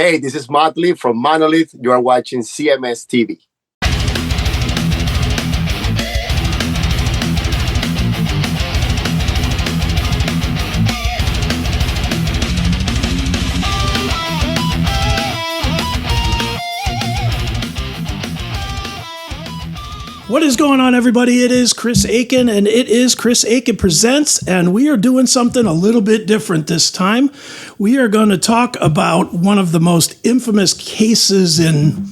Hey, this is Motley from Monolith. You are watching CMS TV. What is going on, everybody? It is Chris Aiken, and it is Chris Aiken Presents, and we are doing something a little bit different this time. We are going to talk about one of the most infamous cases in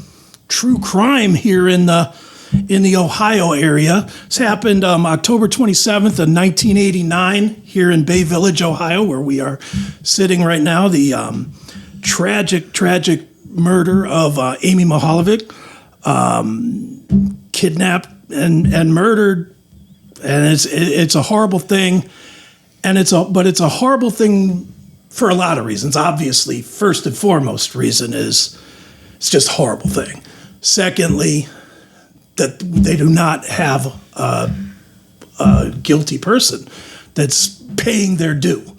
true crime here in the Ohio area. This happened October 27th of 1989 here in Bay Village, Ohio, where we are sitting right now. The tragic murder of Amy Mihaljevic. Kidnapped and murdered, and it's a horrible thing, but it's a horrible thing for a lot of reasons. Obviously, first and foremost reason is it's just a horrible thing. Secondly, that they do not have a guilty person that's paying their due,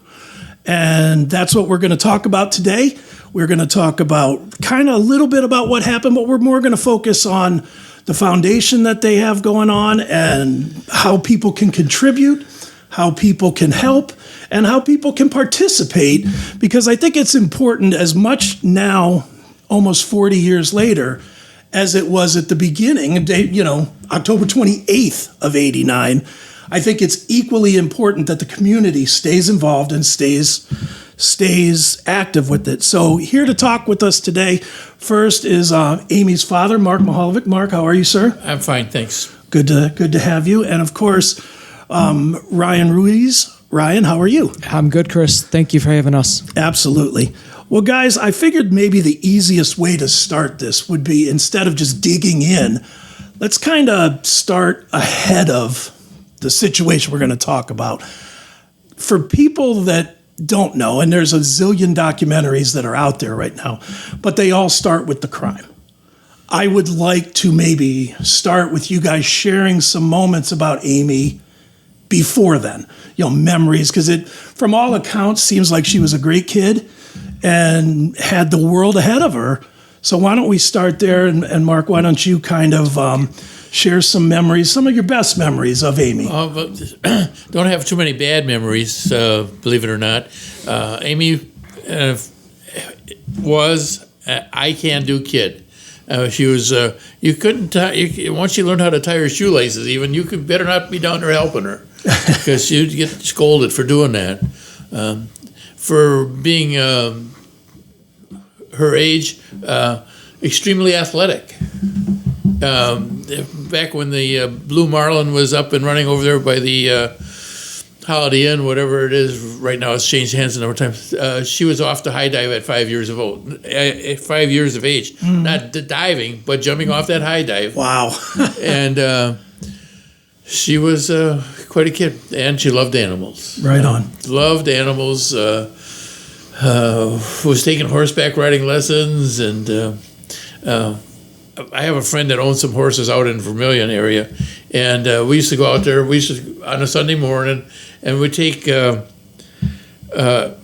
and that's what we're going to talk about today. We're going to talk about kind of a little bit about what happened, but we're more going to focus on the foundation that they have going on and how people can contribute, how people can help, and how people can participate, because I think it's important as much now, almost 40 years later, as it was at the beginning, October 28th of 89. I think it's equally important that the community stays involved and stays active with it. So here to talk with us today, first is Amy's father, Mark Mihaljevic. Mark, how are you, sir? I'm fine, thanks. Good to have you. And of course, Ryan Ruiz. Ryan, how are you? I'm good, Chris. Thank you for having us. Absolutely. Well, guys, I figured maybe the easiest way to start this would be, instead of just digging in, let's kind of start ahead of the situation we're going to talk about. For people that don't know, and there's a zillion documentaries that are out there right now, but they all start with the crime. I would like to maybe start with you guys sharing some moments about Amy before then, memories, because it, from all accounts, seems like she was a great kid and had the world ahead of her. So why don't we start there? And Mark, why don't you kind of share some memories, some of your best memories of Amy? Don't have too many bad memories, believe it or not. Amy was an I-can-do kid. She was. You couldn't. Once she learned how to tie her shoelaces, even you could better not be down there helping her, because she'd get scolded for doing that. For being her age, extremely athletic. Back when the Blue Marlin was up and running over there by the Holiday Inn, whatever it is, right now it's changed hands a number of times. She was off the high dive at 5 years of age. Mm-hmm. Not diving, but jumping off that high dive. Wow. And she was quite a kid, and she loved animals. Right on. Loved animals. Was taking horseback riding lessons, and I have a friend that owns some horses out in Vermilion area, and we used to go out there. We used to, on a Sunday morning, and we'd take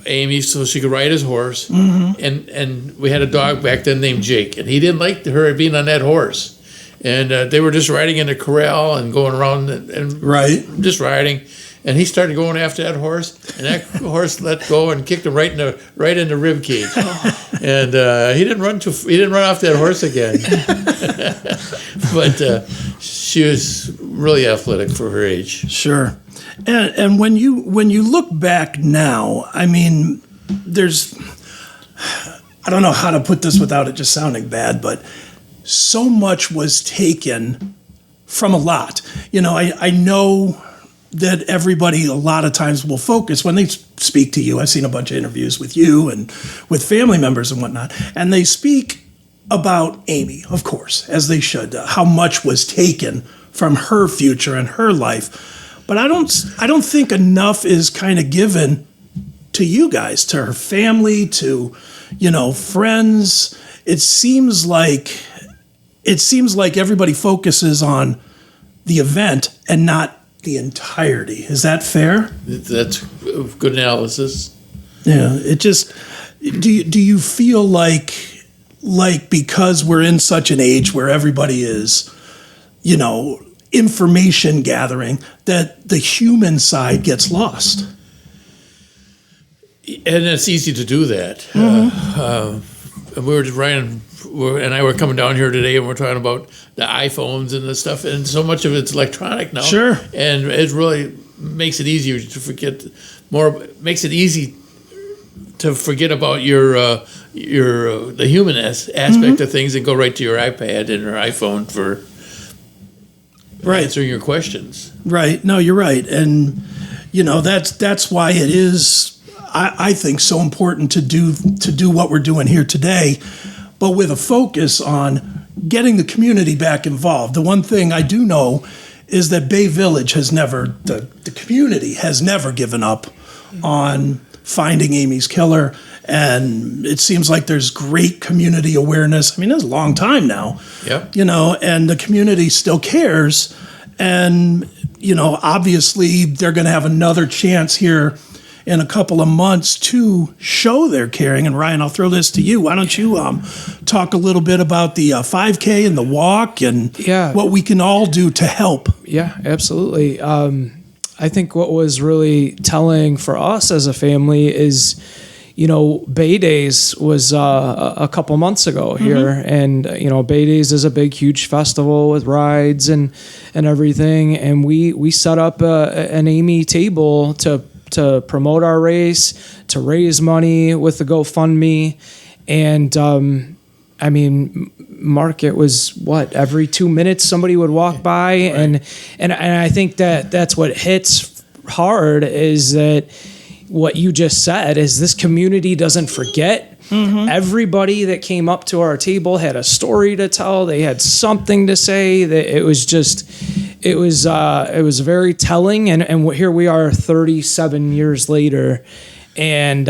Amy so she could ride his horse, mm-hmm. and we had a dog back then named Jake, and he didn't like her being on that horse, and they were just riding in the corral and going around and right, just riding. And he started going after that horse, and that horse let go and kicked him right in the rib cage. And he didn't run off that horse again. But she was really athletic for her age. Sure. And when you look back now, I mean, I don't know how to put this without it just sounding bad, but so much was taken from a lot. I know that everybody a lot of times will focus when they speak to you. I've seen a bunch of interviews with you and with family members and whatnot, and they speak about Amy, of course, as they should, how much was taken from her future and her life. But I don't think enough is kind of given to you guys, to her family, to, friends. It seems like everybody focuses on the event and not the entirety. Is that fair? That's good analysis. Yeah. It just, do you feel like like because we're in such an age where everybody is, information gathering, that the human side gets lost. And it's easy to do that. Ryan and I were coming down here today, and we're talking about the iPhones and the stuff, and so much of it's electronic now. Sure. And it really makes it easier to forget makes it easy to forget about the human aspect of things and go right to your iPad and your iPhone for answering your questions. Right. No, you're right. And, that's why it is, I think, so important to do what we're doing here today, but with a focus on getting the community back involved. The one thing I do know is that Bay Village the community has never given up on finding Amy's killer. And it seems like there's great community awareness. I mean, it's a long time now. Yep. And the community still cares. And, obviously they're going to have another chance here in a couple of months to show their caring. And Ryan, I'll throw this to you. Why don't you talk a little bit about the 5K and the walk and what we can all do to help? Yeah, absolutely. I think what was really telling for us as a family is, Bay Days was a couple months ago here, and Bay Days is a big, huge festival with rides and everything, and we set up an Amy table to promote our race, to raise money with the GoFundMe, and Mark, it was every 2 minutes somebody would walk by, and I think that's what hits hard is that what you just said is this community doesn't forget. Everybody that came up to our table had a story to tell. They had something to say. That it was very telling. And here we are 37 years later. And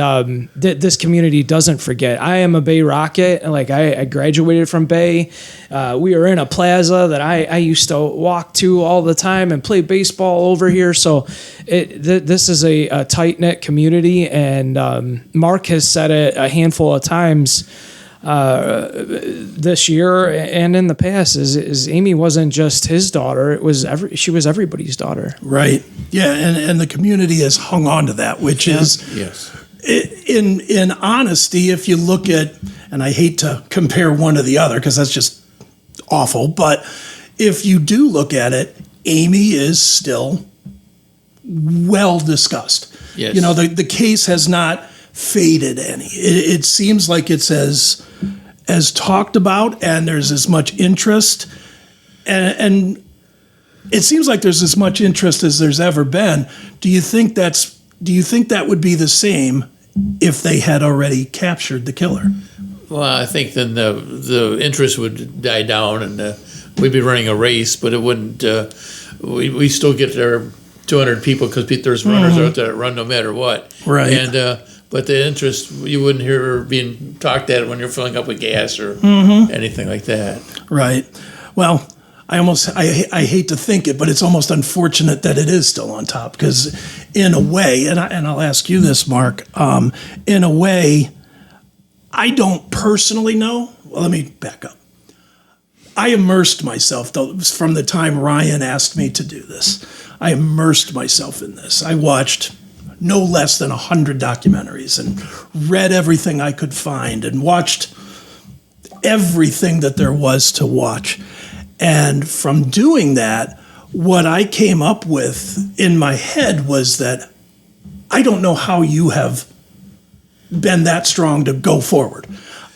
this community doesn't forget. I am a Bay Rocket. I graduated from Bay. We were in a plaza that I used to walk to all the time and play baseball over here. So this is a tight-knit community. And Mark has said it a handful of times this year and in the past is Amy wasn't just his daughter. She was everybody's daughter. Right. Yeah. And the community has hung on to that, which is in honesty, if you look at, and I hate to compare one to the other because that's just awful, but if you do look at it, Amy is still well discussed. Yes. The case has not faded any. It seems like it's as talked about, and there's as much interest, and it seems like there's as much interest as there's ever been. Do you think that would be the same if they had already captured the killer? Well, I think then the interest would die down, and we'd be running a race, but it wouldn't. We still get there 200 people because there's runners out there that run no matter what. Right. And but the interest, you wouldn't hear being talked at when you're filling up with gas or anything like that. Right. Well, I hate to think it, but it's almost unfortunate that it is still on top because in a way, and I'll ask you this, Mark, in a way, I don't personally know. Well, let me back up. I immersed myself, though, from the time Ryan asked me to do this. I immersed myself in this. I watched no less than 100 documentaries and read everything I could find and watched everything that there was to watch. And from doing that, what I came up with in my head was that I don't know how you have been that strong to go forward.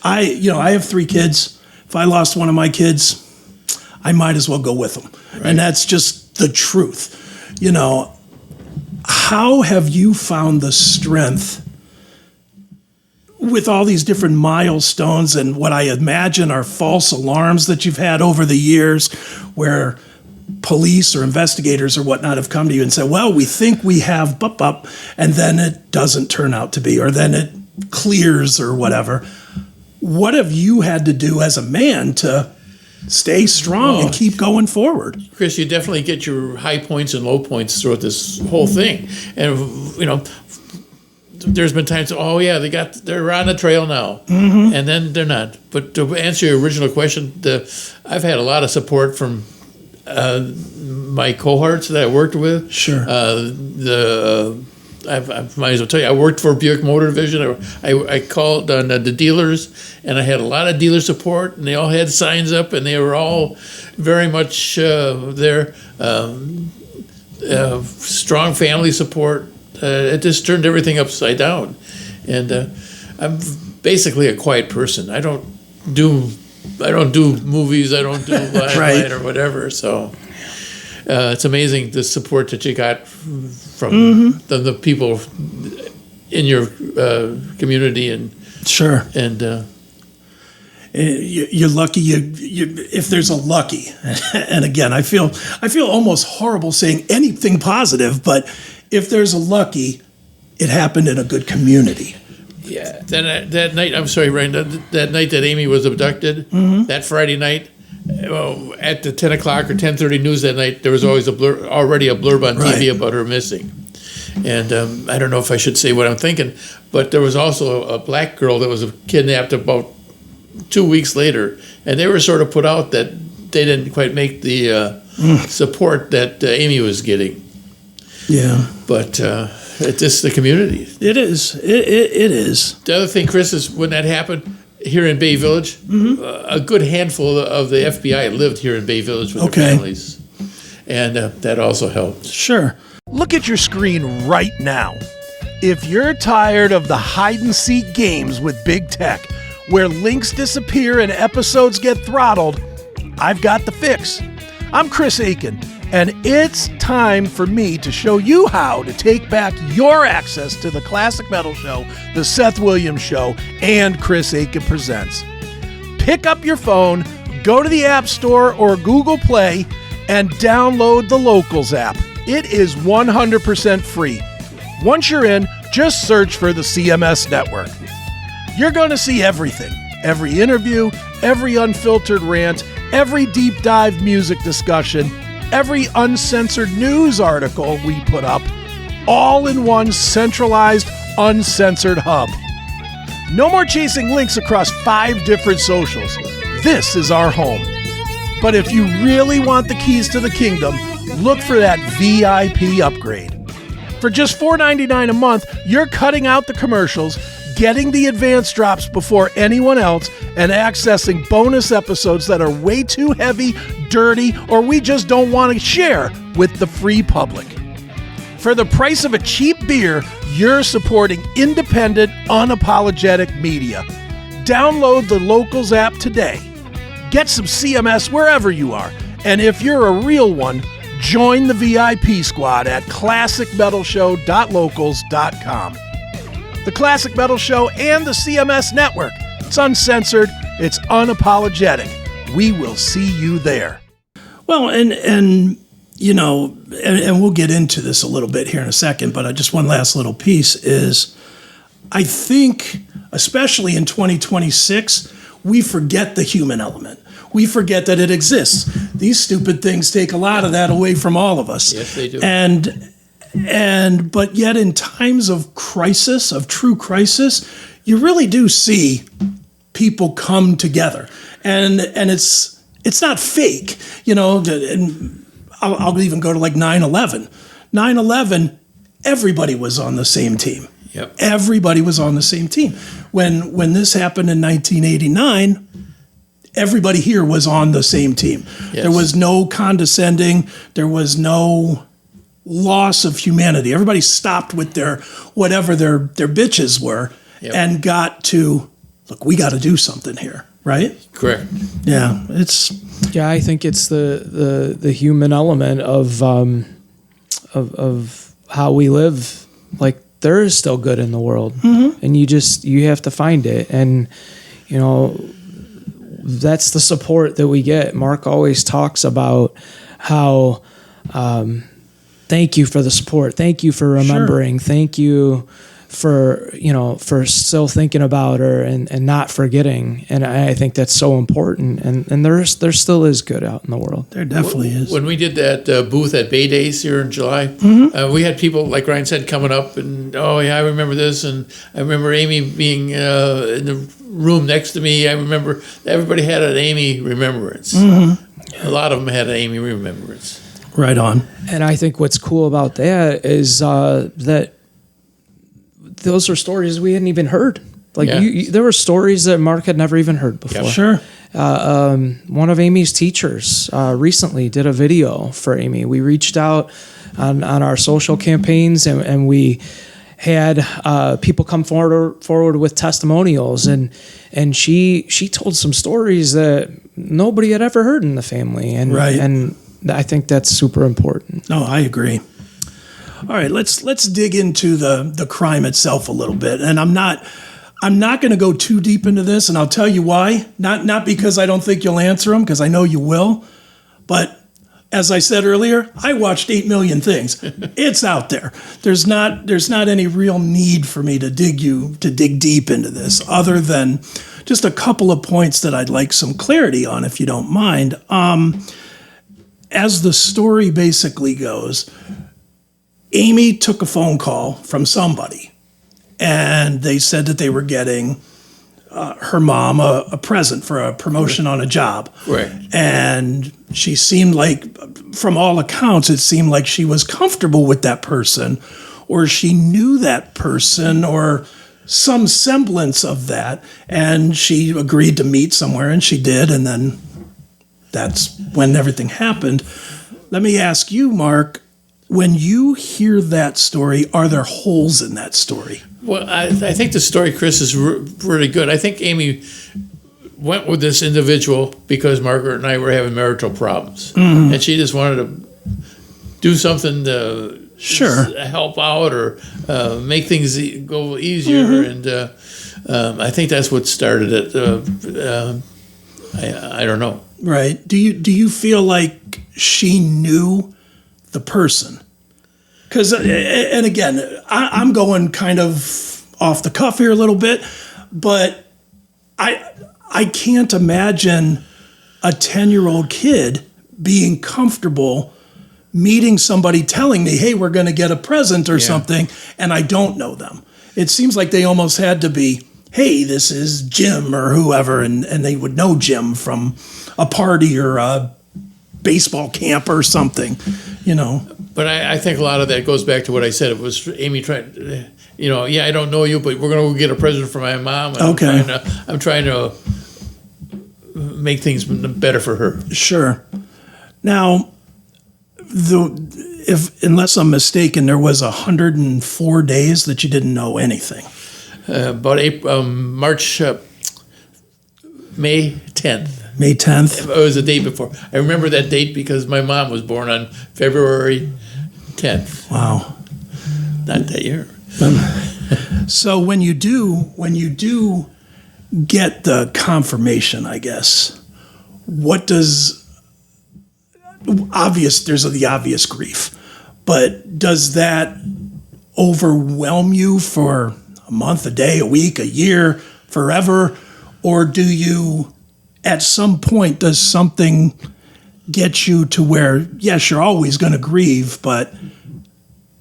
I have 3 kids. If I lost one of my kids, I might as well go with them. Right. And that's just the truth. How have you found the strength with all these different milestones and what I imagine are false alarms that you've had over the years where police or investigators or whatnot have come to you and said, well, we think we have bup, and then it doesn't turn out to be, or then it clears or whatever. What have you had to do as a man to stay strong and keep going forward? Chris, you definitely get your high points and low points throughout this whole thing. And, there's been times, they're on the trail now, and then they're not. But to answer your original question, I've had a lot of support from my cohorts that I worked with. Sure. I might as well tell you, I worked for Buick Motor Division. I called on the dealers, and I had a lot of dealer support, and they all had signs up, and they were all very much there. Strong family support. It just turned everything upside down. And I'm basically a quiet person. I don't do movies. I don't do limelight or whatever. So it's amazing the support that you got from the people in your community. And Sure. And you're lucky. If there's a lucky, and again, I feel almost horrible saying anything positive, but if there's a lucky, it happened in a good community. Yeah. That night, I'm sorry, Ryan. That night that Amy was abducted, that Friday night, at the 10 o'clock or 10:30 news that night, there was always already a blurb on TV about her missing. And I don't know if I should say what I'm thinking, but there was also a black girl that was kidnapped about 2 weeks later, and they were sort of put out that they didn't quite make the support that Amy was getting. Yeah. But it's just the community. It is. It is. The other thing, Chris, is when that happened here in Bay Village, a good handful of the FBI lived here in Bay Village with their families. And that also helped. Sure. Look at your screen right now. If you're tired of the hide-and-seek games with big tech, where links disappear and episodes get throttled, I've got the fix. I'm Chris Aiken, and it's time for me to show you how to take back your access to the Classic Metal Show, the Seth Williams Show, and Chris Aiken Presents. Pick up your phone, go to the App Store or Google Play, and download the Locals app. It is 100% free. Once you're in, just search for the CMS Network. You're going to see everything. Every interview, every unfiltered rant, every deep dive music discussion, every uncensored news article we put up, all in one centralized, uncensored hub. No more chasing links across 5 different socials. This is our home. But if you really want the keys to the kingdom, look for that VIP upgrade. For just $4.99 a month, you're cutting out the commercials, getting the advanced drops before anyone else, and accessing bonus episodes that are way too heavy, dirty, or we just don't want to share with the free public. For the price of a cheap beer, you're supporting independent, unapologetic media. Download the Locals app today. Get some CMS wherever you are. And if you're a real one, join the VIP squad at classicmetalshow.locals.com. The Classic Metal Show and the CMS Network. It's uncensored. It's unapologetic. We will see you there. Well, and you know, and we'll get into this a little bit here in a second, but just one last little piece is, I think, especially in 2026, we forget the human element. We forget that it exists. These stupid things take a lot of that away from all of us. Yes, they do. But yet in times of crisis, of true crisis, you really do see people come together. And it's not fake, you know, and I'll even go to like 9/11. 9/11, everybody was on the same team. Yep. Everybody was on the same team. When this happened in 1989, everybody here was on the same team. Yes. There was no condescending. There was no loss of humanity. Everybody stopped with whatever their bitches were, and got to, look, we got to do something here, right? Correct. Yeah, I think it's the human element of how we live. Like, there is still good in the world, and you have to find it, and you know, that's the support that we get. Mark always talks about how thank you for the support, thank you for remembering, thank you for still thinking about her and not forgetting. And I think that's so important. And there still is good out in the world. There definitely is. When we did that booth at Bay Days here in July, we had people, like Ryan said, coming up and, oh, yeah, I remember this. And I remember Amy being in the room next to me. I remember everybody had an Amy remembrance. A lot of them had an Amy remembrance. Right on. And I think what's cool about that is that those are stories we hadn't even heard. Like there were stories that Mark had never even heard before. Yeah, sure. One of Amy's teachers recently did a video for Amy. We reached out on our social campaigns and we had people come forward with testimonials and she told some stories that nobody had ever heard in the family. And I think that's super important. No, I agree. All right, let's dig into the crime itself a little bit. And I'm not going to go too deep into this, and I'll tell you why. Not because I don't think you'll answer them, because I know you will. But as I said earlier, I watched 8 million things. It's out there. There's not any real need for me to dig deep into this, other than just a couple of points that I'd like some clarity on, if you don't mind. As the story basically goes, Amy took a phone call from somebody, and they said that they were getting her mom a present for a promotion on a job. Right. And she seemed like, from all accounts, it seemed like she was comfortable with that person, or she knew that person, or some semblance of that. And she agreed to meet somewhere, and she did, and then that's when everything happened. Let me ask you, Mark, when you hear that story, are there holes in that story? Well, I think the story, Chris, is really good. I think Amy went with this individual because Margaret and I were having marital problems. And she just wanted to do something to help out or make things go easier. And I think that's what started it. I don't know. Right. Do you feel like she knew the person? Because, and again, I'm going kind of off the cuff here a little bit, but I can't imagine a 10-year-old kid being comfortable meeting somebody telling me, hey, we're going to get a present or something, and I don't know them. It seems like they almost had to be, hey, this is Jim or whoever, and they would know Jim from a party or a baseball camp or something, you know. But I think a lot of that goes back to what I said. It was Amy trying, I don't know you, but we're going to go get a present for my mom. And I'm trying to make things better for her. Sure. Now, unless I'm mistaken, there was 104 days that you didn't know anything. About May 10th. May 10th? It was the day before. I remember that date because my mom was born on February 10th. Wow. Not that year. So when you do get the confirmation, I guess, there's the obvious grief, but does that overwhelm you for a month, a day, a week, a year, forever? Or do you, at some point, does something get you to where, yes, you're always going to grieve, but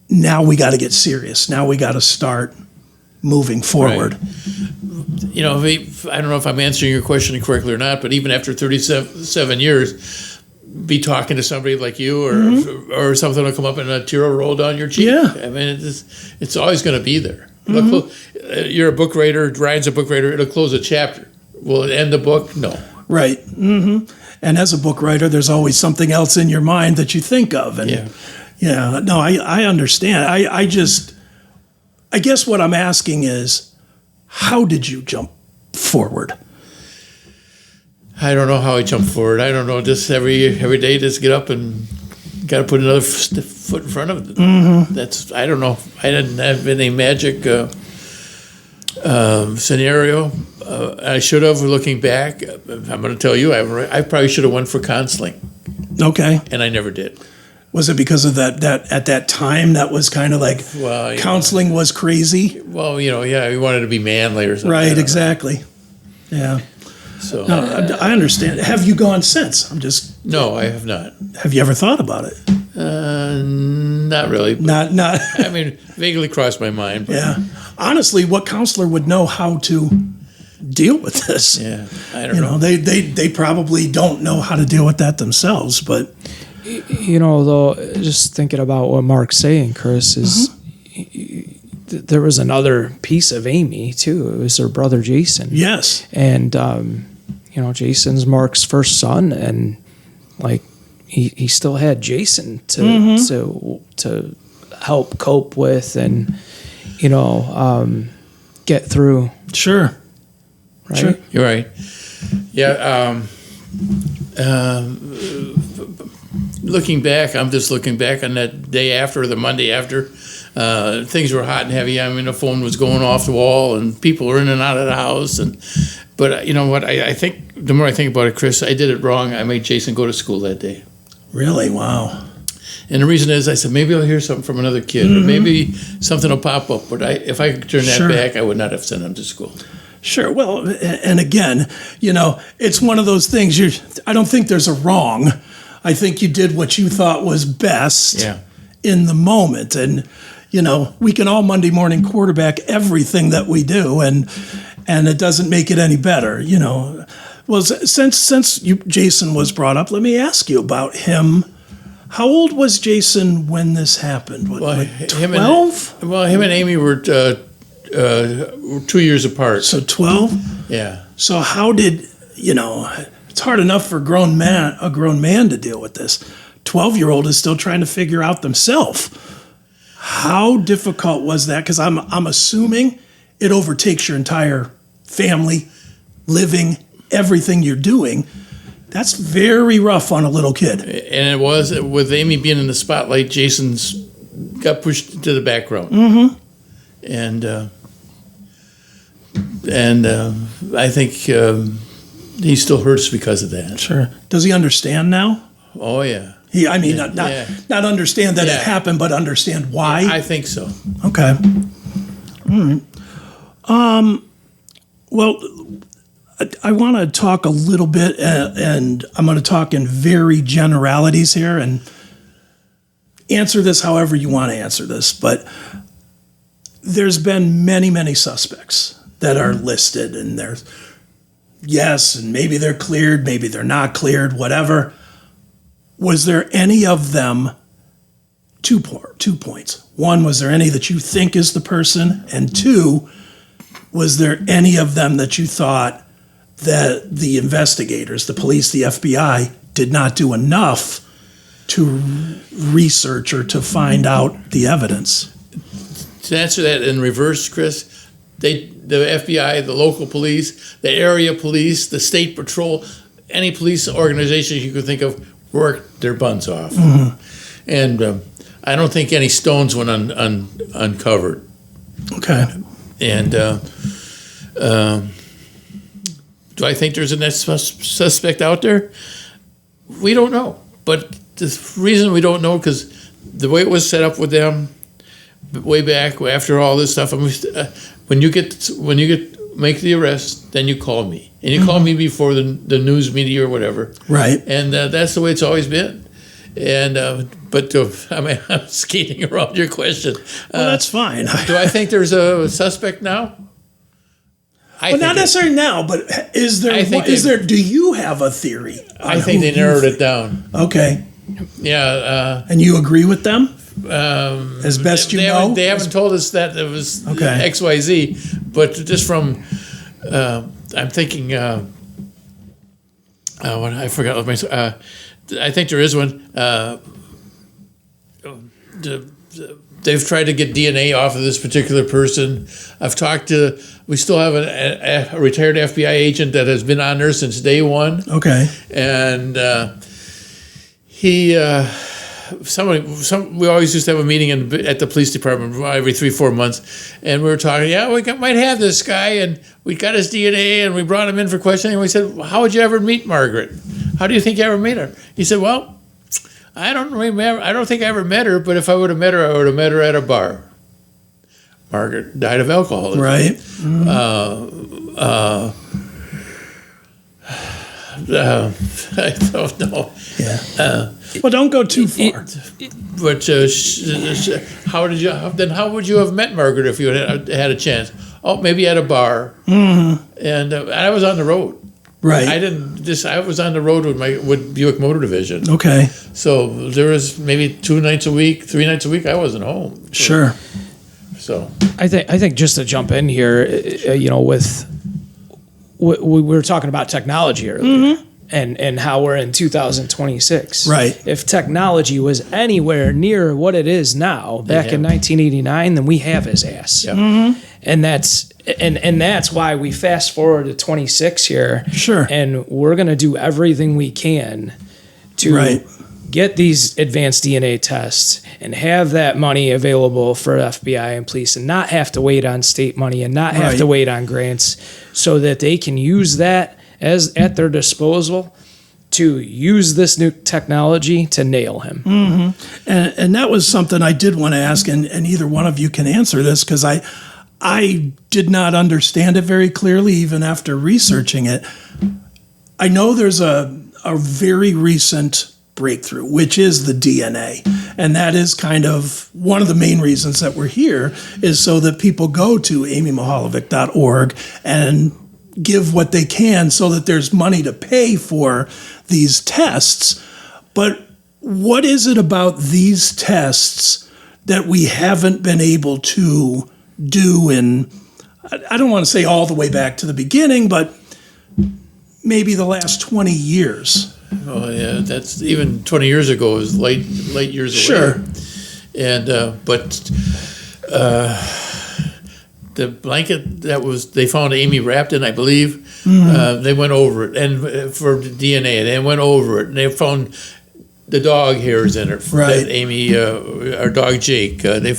now we got to get serious. Now we got to start moving forward. Right. I don't know if I'm answering your question correctly or not, but even after 37 years, be talking to somebody like you or something will come up and a tear will roll down your cheek. Yeah. I mean, it's always going to be there. You're a book writer, Ryan's a book writer, it'll close a chapter. Will it end the book? No. Right. And as a book writer, there's always something else in your mind that you think of. And I understand. I guess what I'm asking is, how did you jump forward? I don't know how I jumped forward. I don't know. Just every day, just get up and got to put another foot in front of it. I don't know. I didn't have any magic scenario. I should have, looking back. I'm going to tell you, I probably should have went for counseling. Okay. And I never did. Was it because of that at that time that was kind of like Well, counseling was crazy? Well, he wanted to be manly or something. Right, exactly. Yeah. So No, I understand. Have you gone since? no, I have not. Have you ever thought about it? Not really. Not. I mean, vaguely crossed my mind. But Yeah. Honestly, what counselor would know how to deal with this? Yeah, I don't know. They probably don't know how to deal with that themselves, but Though, just thinking about what Mark's saying, Chris, is there was another piece of Amy, too. It was her brother, Jason. yes. And, Jason's Mark's first son, and, like, he still had Jason to help cope with and, get through. Sure. Right? Sure. You're right. Yeah. Looking back, I'm just looking back on that day after, or the Monday after. Things were hot and heavy. I mean, the phone was going off the wall, and people were in and out of the house. But you know what? I think the more I think about it, Chris, I did it wrong. I made Jason go to school that day. Really? Wow. And the reason is, I said, maybe I'll hear something from another kid, or maybe something will pop up. But if I could turn that Sure. back, I would not have sent him to school. Sure. Well, and again, it's one of those things. I don't think there's a wrong. I think you did what you thought was best Yeah. in the moment. And, we can all Monday morning quarterback everything that we do, and it doesn't make it any better, Well, since Jason was brought up, let me ask you about him. How old was Jason when this happened? What, like 12? Him and Amy were 2 years apart. So 12? Yeah. So how did, it's hard enough for a grown man to deal with this. 12-year-old is still trying to figure out themselves. How difficult was that? Because I'm assuming it overtakes your entire family, living, everything you're doing. That's very rough on a little kid. And it was, with Amy being in the spotlight, Jason's got pushed to the background. And I think he still hurts because of that. Sure. Does he understand now? Oh yeah. Not understand that it happened, but understand why. I think so. Okay. All right. Well, I want to talk a little bit, and I'm going to talk in very generalities here, and answer this however you want to answer this. But there's been many, many suspects that are listed, and there's yes, and maybe they're cleared, maybe they're not cleared, whatever. Was there any of them, 2 points. One, was there any that you think is the person? And two, was there any of them that you thought that the investigators, the police, the FBI, did not do enough to research or to find out the evidence? To answer that in reverse, Chris, the FBI, the local police, the area police, the state patrol, any police organization you could think of worked their buns off. And I don't think any stones went uncovered. Okay. And do I think there's a next suspect out there? We don't know. But the reason we don't know, because the way it was set up with them way back after all this stuff, when you make the arrest, then you call me, and you call me before the news media or whatever. Right. And that's the way it's always been. And I'm skating around your question. Well, that's fine. Do I think there's a suspect now? Not necessarily now, but is there? Do you have a theory? I think they narrowed it down. Okay. Yeah. And you agree with them? As best you know? They haven't told us that it was Okay. XYZ, but just from, I'm thinking, what I forgot what my, I think there is one. They've tried to get DNA off of this particular person. We still have a retired FBI agent that has been on there since day one. Okay. And we always used to have a meeting at the police department every 3-4 months, and we were talking. Yeah, we might have this guy, and we got his DNA, and we brought him in for questioning. And we said, "How would you ever meet Margaret? How do you think you ever meet her?" He said, "Well, I don't remember. I don't think I ever met her, but if I would have met her, I would have met her at a bar. Margaret died of alcoholism. Right. I don't know. Yeah. Well, don't go too far. But how would you have met Margaret if you had a chance? Oh, maybe at a bar. Mm-hmm. And I was on the road. Right. I was on the road with Buick Motor Division. Okay. So there was maybe 2 nights a week, 3 nights a week. I wasn't home. Sure. So I think just to jump in here, with we were talking about technology earlier. Mm-hmm. And how we're in 2026. Right. If technology was anywhere near what it is now, back in 1989, then we have his ass. Yeah. Mm-hmm. And that's why we fast forward to 26 here. Sure. And we're going to do everything we can to get these advanced DNA tests and have that money available for FBI and police and not have to wait on state money and not have to wait on grants so that they can use that as at their disposal to use this new technology to nail him. Mm-hmm. And that was something I did want to ask, and either one of you can answer this, because I did not understand it very clearly even after researching it. I know there's a very recent breakthrough, which is the DNA. And that is kind of one of the main reasons that we're here, is so that people go to amymihaljevic.org and give what they can so that there's money to pay for these tests. But what is it about these tests that we haven't been able to do in, I don't want to say all the way back to the beginning, but maybe the last 20 years? Oh yeah, that's even 20 years ago is late years away. Sure. And the blanket they found Amy wrapped in, I believe, they went over it, and for DNA, they went over it, and they found the dog hairs in it. Right. That Amy, our dog Jake, they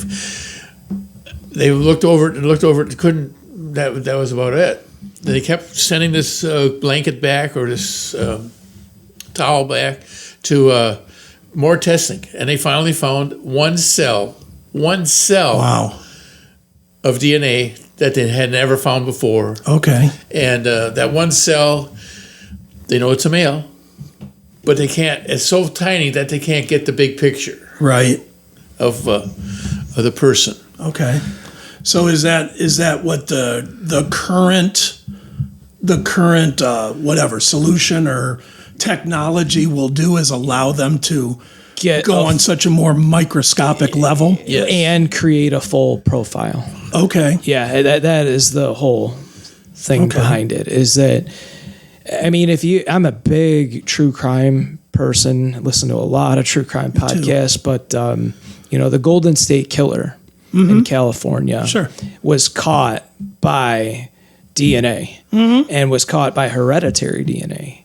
looked over it and looked over it. Couldn't. That was about it. They kept sending this blanket back or this towel back to more testing, and they finally found one cell. Wow. Of DNA that they had never found before. Okay. And that one cell, they know it's a male, but they can't. It's so tiny that they can't get the big picture. Right. Of the person. Okay. So is that what the current whatever solution or technology will do, is allow them to go on such a more microscopic level? Yes. And create a full profile. Okay. Yeah, that is the whole thing behind it, is that, I mean, I'm a big true crime person, listen to a lot of true crime podcasts, but, the Golden State Killer in California was caught by DNA and was caught by hereditary DNA.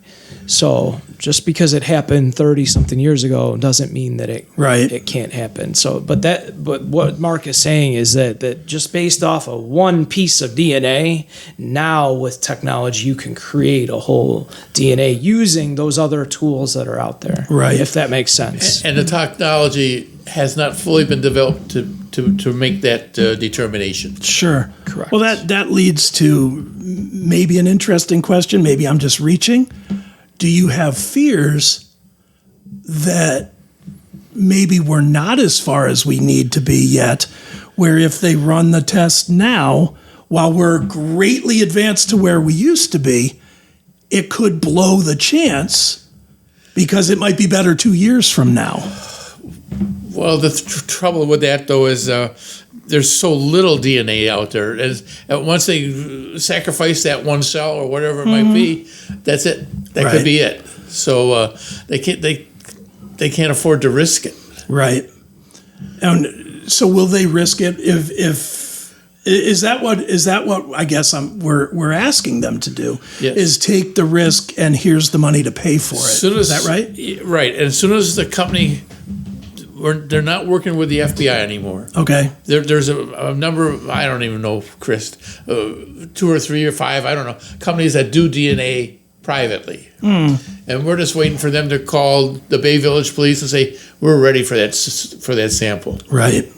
So just because it happened 30-something years ago doesn't mean that it can't happen. So, but what Mark is saying is that just based off of one piece of DNA, now with technology you can create a whole DNA using those other tools that are out there. Right. If that makes sense. And the technology has not fully been developed to make that determination. Sure. Correct. Well, that leads to maybe an interesting question. Maybe I'm just reaching. Do you have fears that maybe we're not as far as we need to be yet, where if they run the test now, while we're greatly advanced to where we used to be, it could blow the chance because it might be better 2 years from now? Well, the trouble with that, though, is there's so little DNA out there. And once they sacrifice that one cell or whatever it might be, that's it. That could be it. So they can't afford to risk it. Right. And so will they risk it if is that what I guess we're asking them to do? Yes. Is take the risk and here's the money to pay for it. Is that right? Right. And as soon as the company, they're not working with the FBI anymore. Okay. There's a number of, I don't even know, Chris, 2 or 3 or 5, I don't know, companies that do DNA privately. And we're just waiting for them to call the Bay Village Police and say, we're ready for that sample. Right.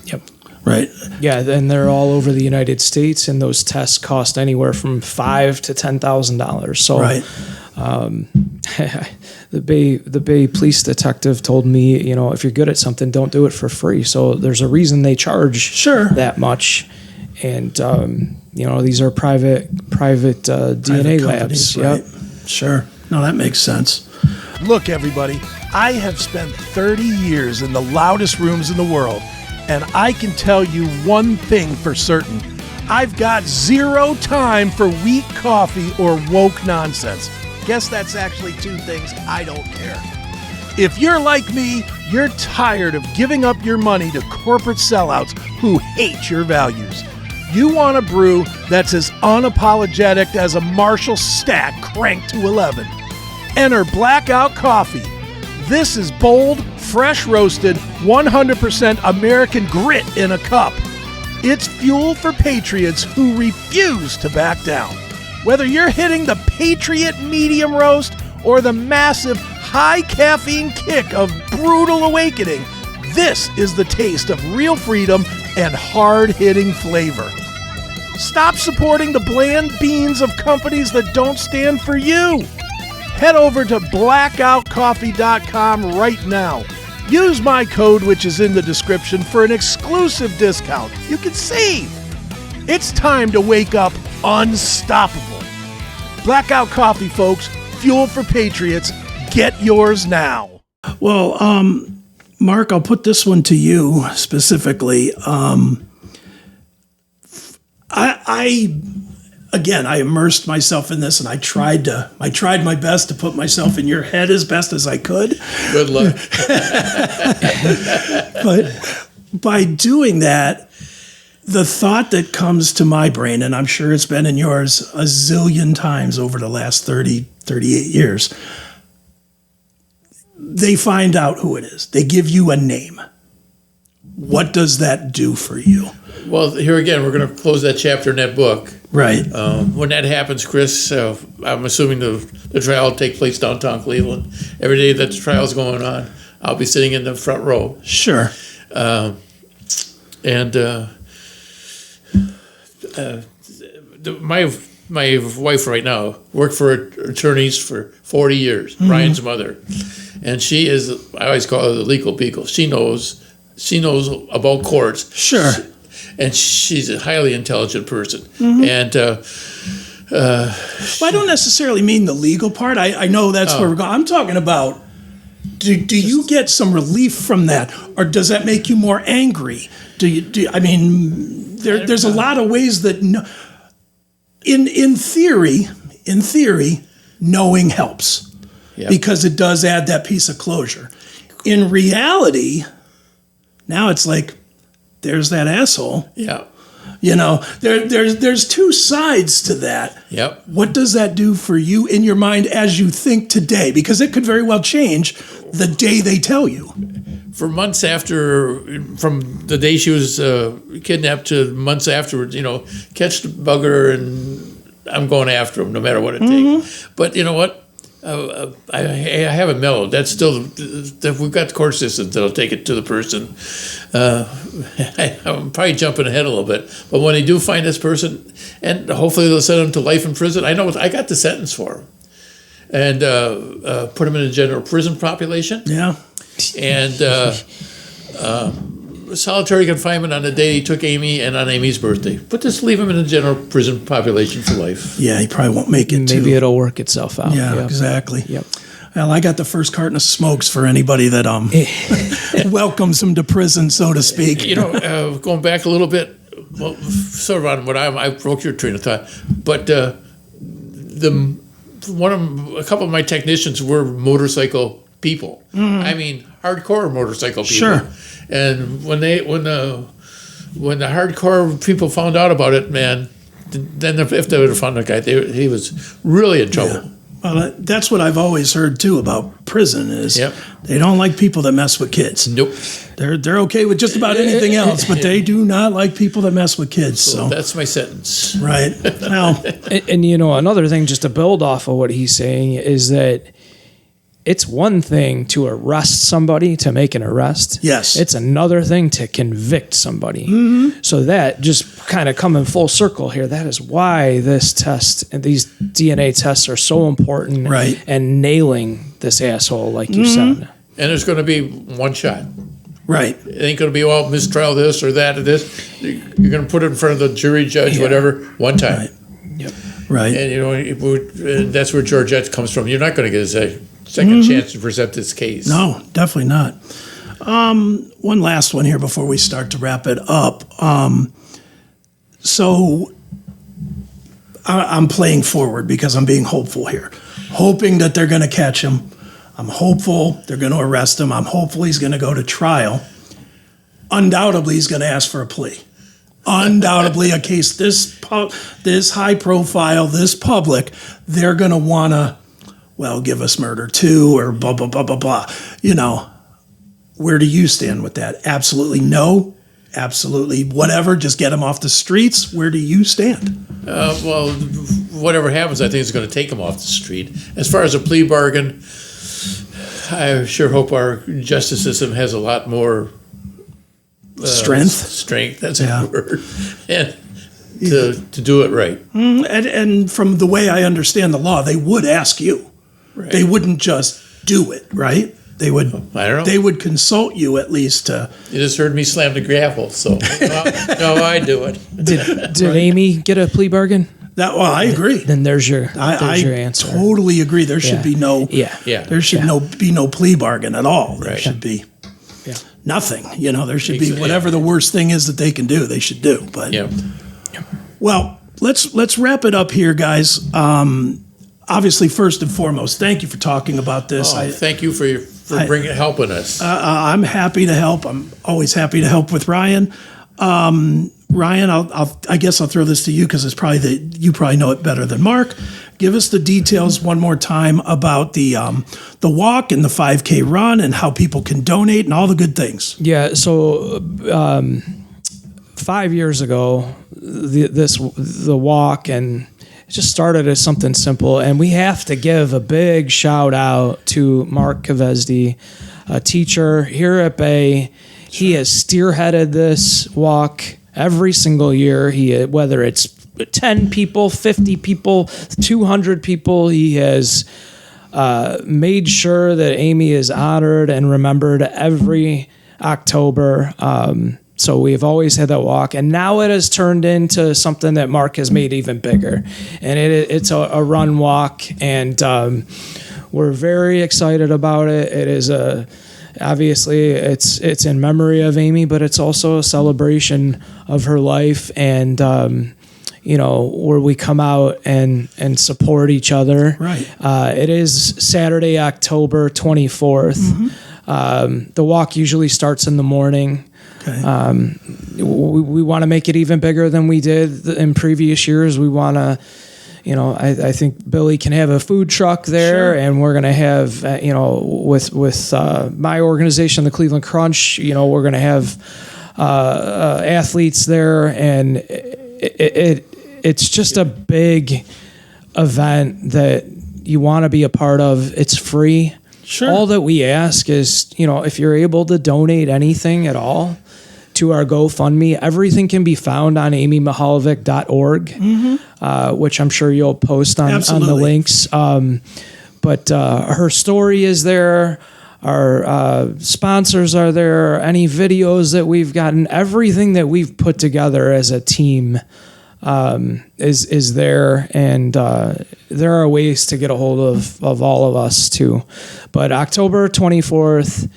Yep. Right. Yeah, and they're all over the United States, and those tests cost anywhere from $5,000 to $10,000. So, Right. The Bay police detective told me, if you're good at something, don't do it for free. So there's a reason they charge that much, and these are private DNA labs. Right. Sure. No, that makes sense. Look, everybody, I have spent 30 years in the loudest rooms in the world, and I can tell you one thing for certain. I've got zero time for weak coffee or woke nonsense. Guess that's actually two things I don't care. If you're like me, you're tired of giving up your money to corporate sellouts who hate your values. You want a brew that's as unapologetic as a Marshall stack cranked to 11. Enter Blackout Coffee. This is bold, fresh roasted, 100% American grit in a cup. It's fuel for patriots who refuse to back down. Whether you're hitting the Patriot medium roast or the massive high caffeine kick of Brutal Awakening, this is the taste of real freedom and hard-hitting flavor. Stop supporting the bland beans of companies that don't stand for you. Head over to blackoutcoffee.com right now. Use my code, which is in the description, for an exclusive discount. You can save. It's time to wake up unstoppable. Blackout Coffee, folks. Fuel for patriots. Get yours now. Well, Mark, I'll put this one to you specifically. I immersed myself in this, and I tried my best to put myself in your head as best as I could. Good luck. But by doing that, the thought that comes to my brain, and I'm sure it's been in yours a zillion times over the last 38 years, they find out who it is. They give you a name. What does that do for you? Well, here again, we're going to close that chapter in that book. Right. When that happens, Chris, I'm assuming the trial will take place downtown Cleveland. Every day that the trial is going on, I'll be sitting in the front row. Sure. My wife right now worked for attorneys for 40 years, Ryan's mother. And she is, I always call her the legal beagle. She knows about courts. Sure. And she's a highly intelligent person. And well, I don't necessarily mean the legal part. I know that's where we're going. I'm talking about, do you get some relief from that, or does that make you more angry? There's a lot of ways that in theory, knowing helps. Yep. Because it does add that piece of closure. In reality, now it's like, there's that asshole. Yeah. There's two sides to that. Yep. What does that do for you in your mind as you think today? Because it could very well change the day they tell you. For months after, from the day she was kidnapped to months afterwards, catch the bugger and I'm going after him no matter what it takes. But you know what? I haven't mellowed. That's still, we've got the court systems that'll take it to the person. I'm probably jumping ahead a little bit, but when they do find this person, and hopefully they'll send him to life in prison. I know I got the sentence for him, and put him in a general prison population. Yeah, and solitary confinement on the day he took Amy and on Amy's birthday. But just leave him in a general prison population for life. Yeah, he probably won't make it. Maybe it'll work itself out. Yeah, exactly. Yep. Well, I got the first carton of smokes for anybody that welcomes him to prison, so to speak. Going back a little bit, well, sort of on what I broke your train of thought, but a couple of my technicians were motorcycle people. I mean, hardcore motorcycle people. Sure. And when the hardcore people found out about it, man, then if they would have found the guy, he was really in trouble. Well, that's what I've always heard too about prison is they don't like people that mess with kids. Nope. They're okay with just about anything else, but they do not like people that mess with kids. So that's my sentence. Right. Well, and another thing just to build off of what he's saying is that it's one thing to arrest somebody, to make an arrest. Yes. It's another thing to convict somebody. So that just kind of coming full circle here, that is why this test and these DNA tests are so important. Right. And nailing this asshole, like you said. And there's going to be one shot. Right. It ain't going to be, mistrial this or that or this. You're going to put it in front of the jury, judge, whatever, one time. Right. Yep. Right. And that's where Georgette comes from. You're not going to get a second chance to present this case. No, definitely not. One last one here before we start to wrap it up. So I'm playing forward because I'm being hopeful here, hoping that they're going to catch him. I'm hopeful they're going to arrest him. I'm hopeful he's going to go to trial. Undoubtedly, he's going to ask for a plea. Undoubtedly, a case this high profile, this public, they're going to want to, give us murder too, or blah, blah, blah, blah, blah. Where do you stand with that? Absolutely no. Absolutely whatever. Just get him off the streets. Where do you stand? Whatever happens, I think it's going to take him off the street. As far as a plea bargain, I sure hope our justice system has a lot more strength. Strength, that's a word. And to do it right. And from the way I understand the law, they would ask you. Right. They wouldn't just do it, right? They would. I don't know. They would consult you at least to. You just heard me slam the gavel, so no, I do it. Did Amy get a plea bargain? I agree. Then there's your answer. I totally agree. There should be no. There should be no plea bargain at all. There should be. Nothing. There should be whatever the worst thing is that they can do. They should do. But well, let's wrap it up here, guys. Obviously, first and foremost, thank you for talking about this. Thank you for helping us. I'm happy to help. I'm always happy to help with Ryan. Ryan, I guess I'll throw this to you because it's probably you probably know it better than Mark. Give us the details one more time about the walk and the 5K run and how people can donate and all the good things. Yeah. So 5 years ago, the walk and. It just started as something simple, and we have to give a big shout out to Mark Kavezdi, a teacher here at Bay. He has spearheaded this walk every single year. Whether it's 10 people, 50 people, 200 people, he has made sure that Amy is honored and remembered every October. So we've always had that walk, and now it has turned into something that Mark has made even bigger. And it's a run walk, and we're very excited about it. It is obviously it's in memory of Amy, but it's also a celebration of her life, and where we come out and support each other. Right. It is Saturday, October 24th. The walk usually starts in the morning. Okay. We want to make it even bigger than we did in previous years. We want to, I think Billy can have a food truck there, and we're going to have, with my organization, the Cleveland Crunch, we're going to have athletes there, and it's just a big event that you want to be a part of. It's free. Sure. All that we ask is, if you're able to donate anything at all to our GoFundMe, everything can be found on amymihaljevic.org, which I'm sure you'll post on the links. But her story is there. Our sponsors are there. Any videos that we've gotten, everything that we've put together as a team is there, and there are ways to get a hold of all of us too. But October 24th,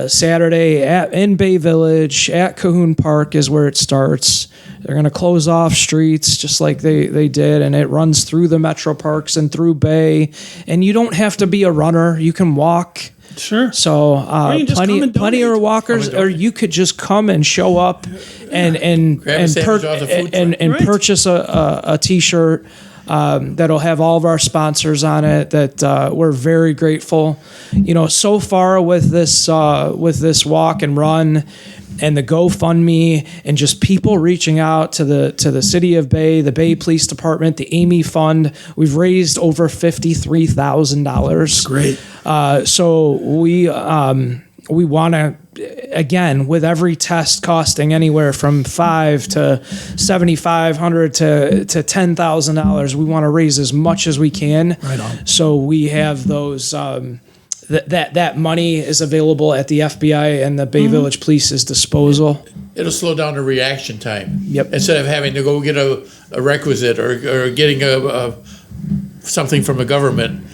Saturday in Bay Village at Cahoon Park is where it starts. They're going to close off streets just like they did, and it runs through the metro parks and through Bay. And you don't have to be a runner; you can walk. Sure. So plenty of walkers, or you could just come and show up and purchase a T-shirt. that'll have all of our sponsors on it that we're very grateful. So far with this walk and run and the GoFundMe and just people reaching out to the city of Bay, the Bay Police Department, the Amy Fund, we've raised over $53,000. Great. So we want to, again, with every test costing anywhere from $500 to $7,500 to $10,000, we want to raise as much as we can. Right on. So we have those. That money is available at the FBI and the Bay Village Police's disposal. It'll slow down the reaction time. Yep. Instead of having to go get a requisite or getting something from a government.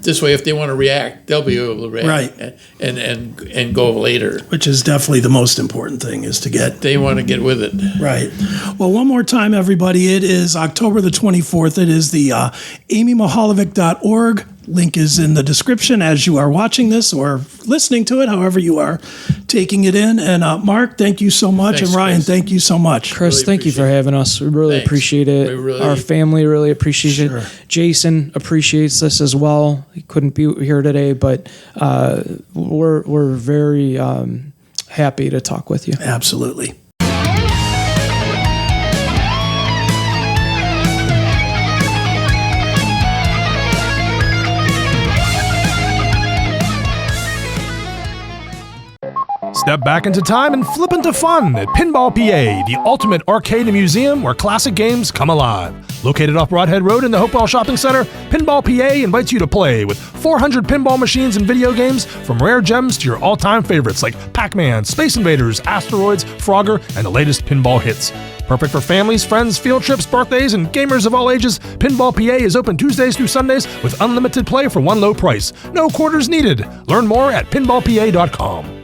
This way, if they want to react, they'll be able to react, Right. and go later. Which is definitely the most important thing, is to get. They want to get with it. Right. Well, one more time, everybody. It is October the 24th. It is the amymihaljevic.org. Link is in the description as you are watching this or listening to it, however you are taking it in. And Mark, thank you so much. Thanks, and Ryan, Chris. thank you so much. Chris, Really thank you for appreciate it. having us. We really Thanks. appreciate it. We really- Our family really appreciates Sure. it. Jason appreciates this as well. He couldn't be here today, but we're very happy to talk with you. Absolutely. Step back into time and flip into fun at Pinball PA, the ultimate arcade and museum where classic games come alive. Located off Broadhead Road in the Hopewell Shopping Center, Pinball PA invites you to play with 400 pinball machines and video games, from rare gems to your all-time favorites like Pac-Man, Space Invaders, Asteroids, Frogger, and the latest pinball hits. Perfect for families, friends, field trips, birthdays, and gamers of all ages, Pinball PA is open Tuesdays through Sundays with unlimited play for one low price. No quarters needed. Learn more at pinballpa.com.